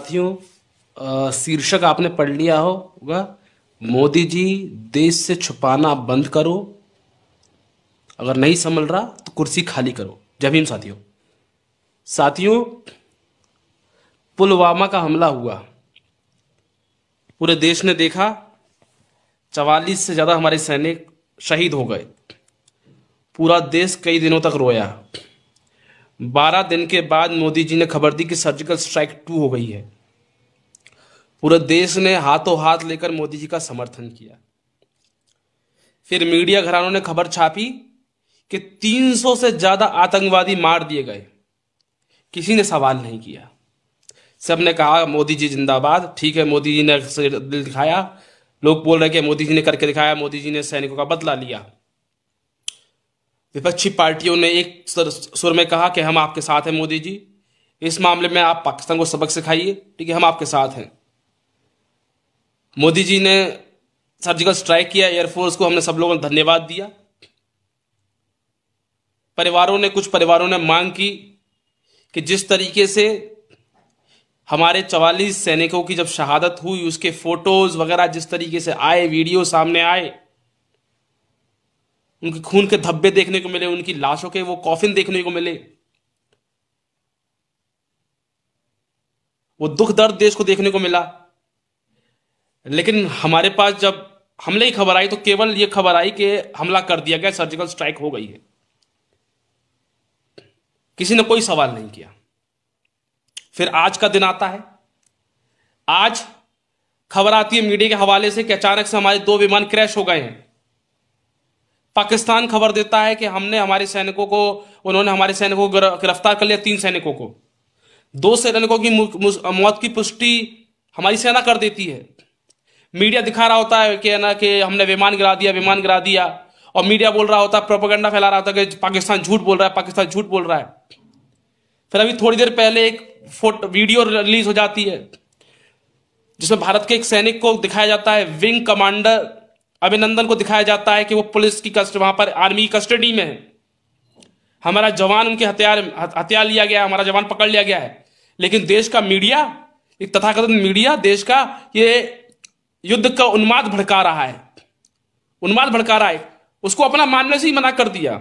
साथियों, शीर्षक आपने पढ़ लिया होगा, मोदी जी देश से छुपाना बंद करो, अगर नहीं संभल रहा तो कुर्सी खाली करो। जय भीम साथियों। साथियों, पुलवामा का हमला हुआ, पूरे देश ने देखा। 44 से ज्यादा हमारे सैनिक शहीद हो गए। पूरा देश कई दिनों तक रोया। 12 दिन के बाद मोदी जी ने खबर दी कि सर्जिकल स्ट्राइक 2 हो गई है। पूरे देश ने हाथों हाथ लेकर मोदी जी का समर्थन किया। फिर मीडिया घरानों ने खबर छापी कि 300 से ज्यादा आतंकवादी मार दिए गए। किसी ने सवाल नहीं किया। सबने कहा मोदी जी जिंदाबाद। ठीक है, मोदी जी ने दिल दिखाया। लोग बोल रहे कि मोदी जी ने करके दिखाया, मोदी जी ने सैनिकों का बदला लिया। विपक्षी पार्टियों ने एक सुर में कहा कि हम आपके साथ हैं मोदी जी, इस मामले में आप पाकिस्तान को सबक सिखाइए। ठीक है, हम आपके साथ हैं। मोदी जी ने सर्जिकल स्ट्राइक किया, एयरफोर्स को हमने सब लोगों ने धन्यवाद दिया। कुछ परिवारों ने मांग की कि जिस तरीके से हमारे 44 सैनिकों की जब शहादत हुई, उसके फोटोज वगैरह जिस तरीके से आए, वीडियो सामने आए, उनके खून के धब्बे देखने को मिले, उनकी लाशों के वो कॉफिन देखने को मिले, वो दुख दर्द देश को देखने को मिला। लेकिन हमारे पास जब हमले की खबर आई तो केवल ये खबर आई कि हमला कर दिया गया, सर्जिकल स्ट्राइक हो गई है। किसी ने कोई सवाल नहीं किया। फिर आज का दिन आता है। आज खबर आती है मीडिया के हवाले से कि अचानक से हमारे 2 विमान क्रैश हो गए हैं। पाकिस्तान खबर देता है कि उन्होंने हमारे सैनिकों को गिरफ्तार कर लिया। 3 सैनिकों को, 2 सैनिकों की मौत की पुष्टि हमारी सेना कर देती है। मीडिया दिखा रहा होता है कि हमने विमान गिरा दिया, और मीडिया बोल रहा होता है, प्रोपेगेंडा फैला रहा होता है कि पाकिस्तान झूठ बोल रहा है। फिर अभी थोड़ी देर पहले एक वीडियो रिलीज हो जाती है जिसमें भारत के एक सैनिक को दिखाया जाता है, विंग कमांडर अभिनंदन को दिखाया जाता है कि वो पुलिस की वहां पर आर्मी की कस्टडी में है। हमारा जवान, उनके हथियार लिया गया, हमारा जवान पकड़ लिया गया है। लेकिन देश का मीडिया, एक तथाकथित मीडिया, देश का ये युद्ध का उन्माद भड़का रहा है। उसको अपना मानने से ही मना कर दिया।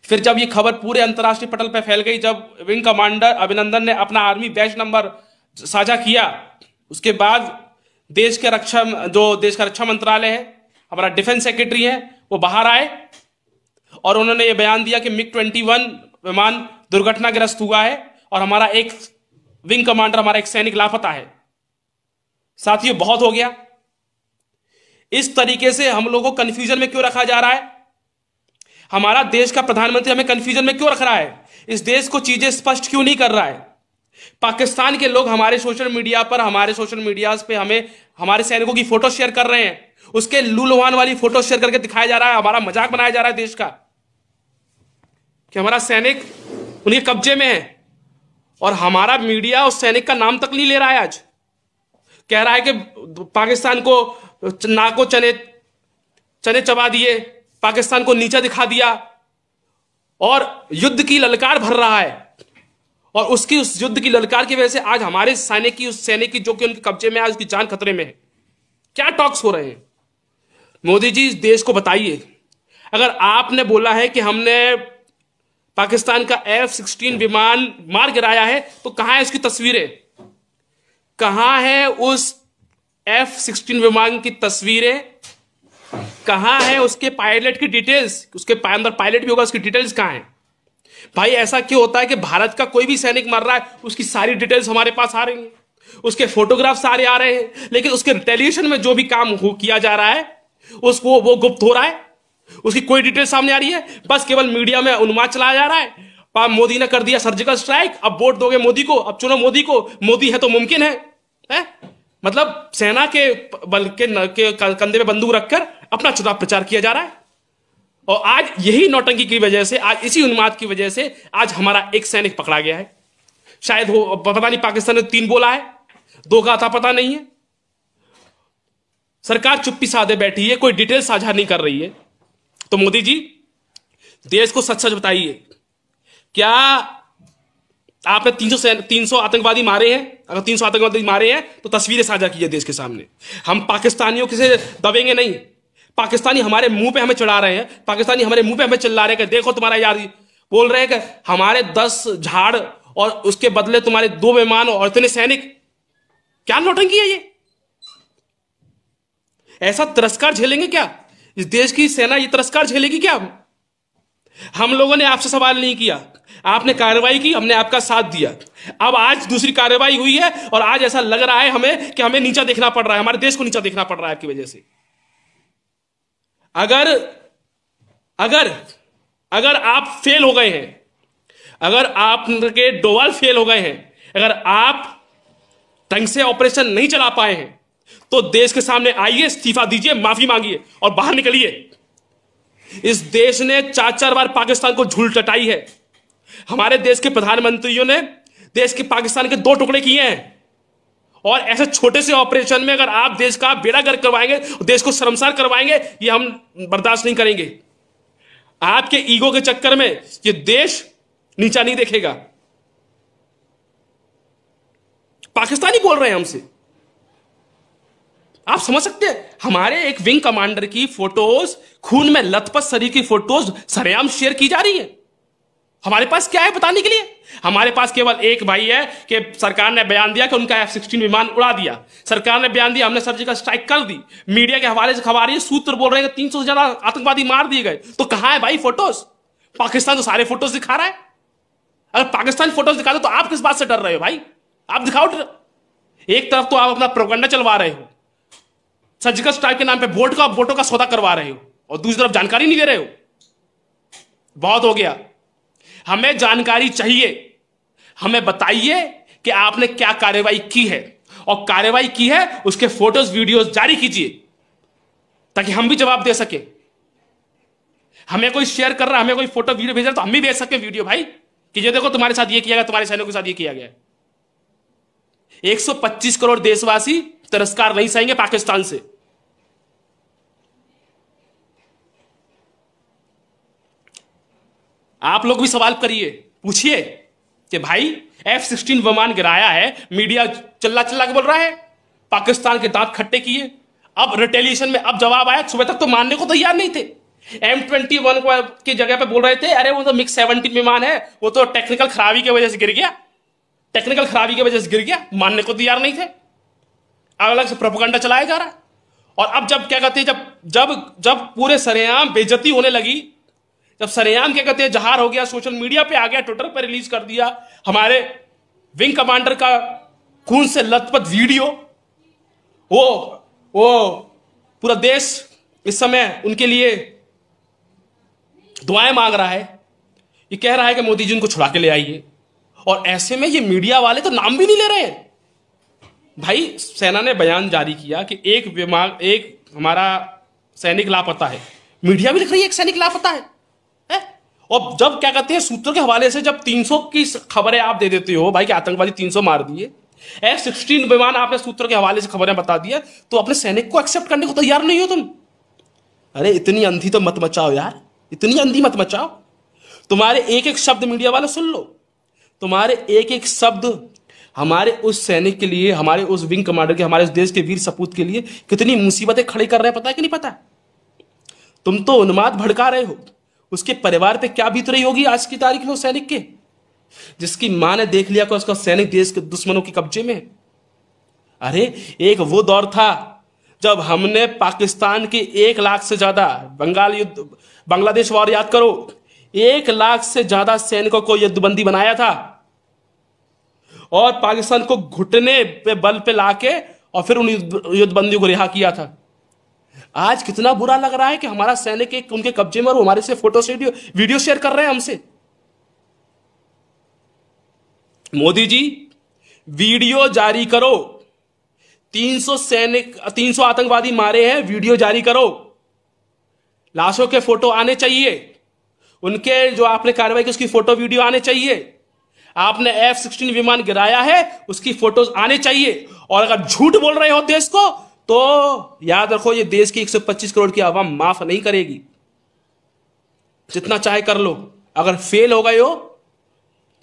फिर जब ये खबर पूरे अंतर्राष्ट्रीय पटल पर फैल गई, जब विंग कमांडर अभिनंदन ने अपना आर्मी बैच नंबर साझा किया, उसके बाद देश का रक्षा मंत्रालय है, हमारा डिफेंस सेक्रेटरी है, वो बाहर आए और उन्होंने ये बयान दिया कि MiG-21 विमान दुर्घटनाग्रस्त हुआ है और हमारा एक विंग कमांडर, हमारा एक सैनिक लापता है। साथियों, बहुत हो गया। इस तरीके से हम लोगों को कंफ्यूजन में क्यों रखा जा रहा है? हमारा देश का प्रधानमंत्री हमें कंफ्यूजन में क्यों रख रहा है? इस देश को चीजें स्पष्ट क्यों नहीं कर रहा है? पाकिस्तान के लोग हमारे सोशल मीडिया पे हमें हमारे सैनिकों की फोटो शेयर कर रहे हैं। उसके लूलुहान वाली फोटो शेयर करके दिखाया जा रहा है, हमारा मजाक बनाया जा रहा है देश का, कि हमारा सैनिक उनके कब्जे में है। और हमारा मीडिया उस सैनिक का नाम तक नहीं ले रहा है। आज कह रहा है कि पाकिस्तान को नाको चने चबा दिए, पाकिस्तान को नीचा दिखा दिया, और युद्ध की ललकार भर रहा है। और उस युद्ध की ललकार की वजह से आज हमारे सैनिक की जो कि उनके कब्जे में है, उसकी जान खतरे में है। क्या टॉक्स हो रहे हैं? मोदी जी, इस देश को बताइए, अगर आपने बोला है कि हमने पाकिस्तान का F-16 विमान मार गिराया है, तो कहां है उसकी तस्वीरें? कहां है उस F-16 विमान की तस्वीरें? कहां है उसके पायलट की डिटेल्स? उसके अंदर पायलट भी होगा, उसकी डिटेल्स कहां है? भाई, ऐसा क्यों होता है कि भारत का कोई भी सैनिक मर रहा है, उसकी सारी डिटेल्स हमारे पास आ रही हैं, उसके फोटोग्राफ सारे आ रहे हैं, लेकिन उसके रिटेलिएशन में जो भी काम किया जा रहा है उसको वो गुप्त हो रहा है, उसकी कोई डिटेल सामने आ रही है। बस केवल मीडिया में उन्माद चलाया जा रहा है। मोदी ने कर दिया सर्जिकल स्ट्राइक, अब वोट दोगे मोदी को, अब चुनो मोदी को, मोदी है तो मुमकिन है? मतलब सेना के बल के कंधे पे बंदूक रखकर अपना चुनाव प्रचार किया जा रहा है। और आज यही नौटंकी की वजह से, आज इसी उन्माद की वजह से आज हमारा एक सैनिक पकड़ा गया है। शायद हो, पता नहीं पाकिस्तान ने 3 बोला है, 2 का था, पता नहीं है। सरकार चुप्पी साधे बैठी है, कोई डिटेल साझा नहीं कर रही है। तो मोदी जी, देश को सच सच बताइए, क्या आपने 300 आतंकवादी मारे हैं। अगर 300 आतंकवादी मारे हैं तो तस्वीरें साझा की है देश के सामने। हम पाकिस्तानियों से दबेंगे नहीं। पाकिस्तानी हमारे मुंह पे हमें चढ़ा रहे हैं, पाकिस्तानी हमारे मुंह पे हमें चिल्ला रहे हैं कि देखो तुम्हारा यार, बोल रहे हैं कि हमारे 10 झाड़ और उसके बदले तुम्हारे 2 विमान और इतने सैनिक। क्या नौटंकी है ये? ऐसा तिरस्कार झेलेंगे क्या? इस देश की सेना ये तिरस्कार झेलेगी क्या? हम लोगों ने आपसे सवाल नहीं किया, आपने कार्रवाई की, हमने आपका साथ दिया। अब आज दूसरी कार्रवाई हुई है और आज ऐसा लग रहा है हमें कि हमें नीचा देखना पड़ रहा है, हमारे देश को नीचा देखना पड़ रहा है आपकी वजह से। अगर अगर अगर आप फेल हो गए हैं, अगर आपके डोवाल फेल हो गए हैं, अगर आप ढंग से ऑपरेशन नहीं चला पाए हैं, तो देश के सामने आइए, इस्तीफा दीजिए, माफी मांगिए और बाहर निकलिए। इस देश ने 4-4 बार पाकिस्तान को झूल टटाई है। हमारे देश के प्रधानमंत्रियों ने देश के पाकिस्तान के 2 टुकड़े किए हैं, और ऐसे छोटे से ऑपरेशन में अगर आप देश का बेड़ा गर्क करवाएंगे, देश को शर्मसार करवाएंगे, ये हम बर्दाश्त नहीं करेंगे। आपके ईगो के चक्कर में ये देश नीचा नहीं देखेगा। पाकिस्तानी बोल रहे हैं हमसे, आप समझ सकते हैं? हमारे एक विंग कमांडर की फोटोज, खून में लथपथ शरीर की फोटोज सरेआम शेयर की जा रही है। हमारे पास क्या है बताने के लिए? हमारे पास केवल एक भाई है कि सरकार ने बयान दिया कि उनका F-16 विमान उड़ा दिया। सरकार ने बयान दिया, हमने सर्जिकल स्ट्राइक कर दी। मीडिया के हवाले से खबर आ रही है, सूत्र बोल रहे हैं कि 300 से ज्यादा आतंकवादी मार दिए गए। तो कहां है भाई फोटोज? पाकिस्तान तो सारे फोटोज दिखा रहा है। अगर पाकिस्तान फोटोज दिखा दो तो आप किस बात से डर रहे हो भाई? आप दिखाओ। एक तरफ तो आप अपना प्रोपेगेंडा चलवा रहे हो, सर्जिकल स्ट्राइक के नाम पे वोटों का सौदा करवा रहे हो, और दूसरी तरफ जानकारी नहीं दे रहे हो। बहुत हो गया। हमें जानकारी चाहिए। हमें बताइए कि आपने क्या कार्रवाई की है, और कार्रवाई की है उसके फोटोज वीडियोज जारी कीजिए, ताकि हम भी जवाब दे सके। हमें कोई शेयर कर रहा है, हमें कोई फोटो वीडियो भेज रहा है, तो हम भी भेज सके वीडियो भाई, कि ये देखो तुम्हारे साथ ये किया गया, तुम्हारे सैनिकों के साथ ये किया गया। 125 करोड़ देशवासी तिरस्कार नहीं सहेंगे पाकिस्तान से। आप लोग भी सवाल करिए, पूछिए कि भाई F-16 विमान गिराया है, मीडिया चिल्ला चिल्ला के बोल रहा है, पाकिस्तान के दांत खट्टे किए। अब रिटेलिएशन में अब जवाब आया। सुबह तक तो मानने को तैयार नहीं थे। M21 की जगह पे बोल रहे थे अरे वो तो MiG-17 विमान है, वो तो टेक्निकल खराबी की वजह से गिर गया, टेक्निकल खराबी की वजह से गिर गया। मानने को तैयार नहीं थे। अलग से प्रोपेगेंडा चलाया जा रहा है। और अब जब क्या कहते हैं, जब जब पूरे सरेआम बेइज्जती होने लगी, जब सरेआम क्या कहते हैं जहार हो गया, सोशल मीडिया पे आ गया, ट्विटर पे रिलीज कर दिया हमारे विंग कमांडर का खून से लथपथ वीडियो, वो पूरा देश इस समय उनके लिए दुआएं मांग रहा है। ये कह रहा है कि मोदी जी उनको छुड़ा के ले आइए। और ऐसे में ये मीडिया वाले तो नाम भी नहीं ले रहे हैं। भाई सेना ने बयान जारी किया कि एक हमारा सैनिक लापता है, मीडिया भी लिख रही है एक सैनिक लापता है? और जब क्या कहते हैं सूत्रों के हवाले से जब 300 की खबरें आप दे देते हो भाई कि आतंकवादी 300 मार दिए, F-16 विमान आपने सूत्रों के हवाले से खबरें बता दिया, तो अपने सैनिक को एक्सेप्ट करने को तैयार नहीं हो तुम। अरे इतनी अंधी तो मत मचाओ यार, इतनी अंधी मत मचाओ। तुम्हारे एक एक शब्द मीडिया वाले सुन लो, तुम्हारे एक एक शब्द हमारे उस सैनिक के लिए, हमारे उस विंग कमांडर के, हमारे उस देश के वीर सपूत के लिए कितनी मुसीबतें खड़ी कर रहे हैं, पता है कि नहीं पता? तुम तो उन्माद भड़का रहे हो। उसके परिवार पे क्या बीत रही होगी आज की तारीख में उस सैनिक के, जिसकी मां ने देख लिया कि उसका सैनिक देश के दुश्मनों के कब्जे में है। अरे एक वो दौर था जब हमने पाकिस्तान के 1 लाख से ज्यादा बांग्लादेश वॉर याद करो, 1 लाख से ज्यादा सैनिकों को युद्धबंदी बनाया था, और पाकिस्तान को घुटने पे बल पे लाके और फिर उन युद्धबंदियों को रिहा किया था। आज कितना बुरा लग रहा है कि हमारा सैनिक एक उनके कब्जे में, और हमारे से फोटो से वीडियो शेयर कर रहे हैं हमसे। मोदी जी वीडियो जारी करो, 300 आतंकवादी मारे हैं, वीडियो जारी करो, लाशों के फोटो आने चाहिए, उनके जो आपने कार्रवाई की उसकी फोटो वीडियो आने चाहिए, आपने F-16 विमान गिराया है उसकी फोटोज आने चाहिए। और अगर झूठ बोल रहे हो देश को, तो याद रखो ये देश की 125 करोड़ की आवाम माफ नहीं करेगी। जितना चाहे कर लो, अगर फेल हो गए हो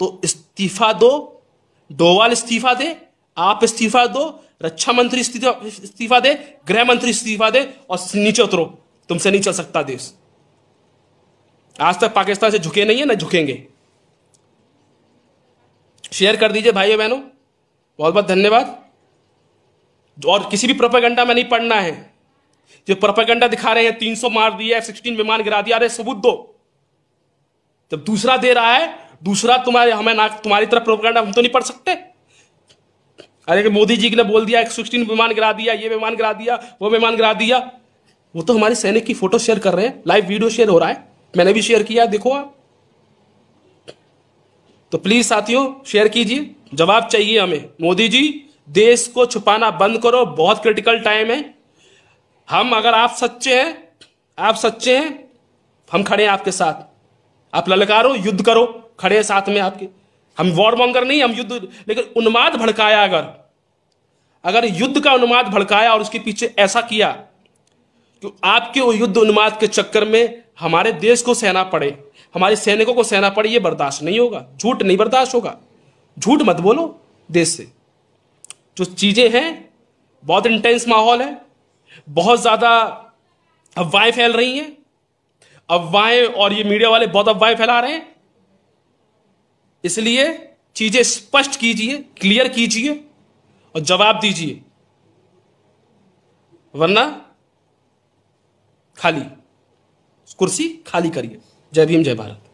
तो इस इस्तीफा दो, डोवाल इस्तीफा दे, आप इस्तीफा दो, रक्षा मंत्री इस्तीफा दे, गृह मंत्री इस्तीफा दे और नीचे उतरो। तुमसे नहीं चल सकता देश। आज तक पाकिस्तान से झुके नहीं है, ना झुकेंगे। शेयर कर दीजिए भाइयों बहनों, बहुत बहुत धन्यवाद। और किसी भी प्रोपेगेंडा में नहीं पढ़ना है। जो प्रोपेगेंडा दिखा रहे हैं 300 मार दिया, F-16 विमान गिरा दिया, अरे सबूत दो। जब दूसरा दे रहा है, दूसरा तुम्हारी तरफ प्रोपेगेंडा हम तो नहीं पढ़ सकते। अरे कि मोदी जी ने बोल दिया F-16 विमान गिरा दिया, ये विमान गिरा दिया, वो विमान गिरा दिया। वो तो हमारे सैनिक की फोटो शेयर कर रहे हैं, लाइव वीडियो शेयर हो रहा है, मैंने भी शेयर किया, देखो आप। तो प्लीज साथियों शेयर कीजिए, जवाब चाहिए हमें। मोदी जी, देश को छुपाना बंद करो, बहुत क्रिटिकल टाइम है। अगर आप सच्चे हैं, हम खड़े हैं आपके साथ। आप ललकारो, युद्ध करो, खड़े हैं साथ में आपके। हम वॉर मॉन्गर नहीं, हम युद्ध, लेकिन उन्माद भड़काया, अगर युद्ध का उन्माद भड़काया और उसके पीछे ऐसा किया कि आपके वो युद्ध उन्माद के चक्कर में हमारे देश को सहना पड़े, हमारे सैनिकों को सहना पड़े, ये बर्दाश्त नहीं होगा। झूठ नहीं बर्दाश्त होगा। झूठ मत बोलो देश से। जो चीजें हैं, बहुत इंटेंस माहौल है, बहुत ज्यादा अफवाहें फैल रही हैं, अफवाहें, और ये मीडिया वाले बहुत अफवाहें फैला रहे हैं। इसलिए चीजें स्पष्ट कीजिए, क्लियर कीजिए और जवाब दीजिए, वरना खाली कुर्सी खाली करिए। जय भीम, जय भारत।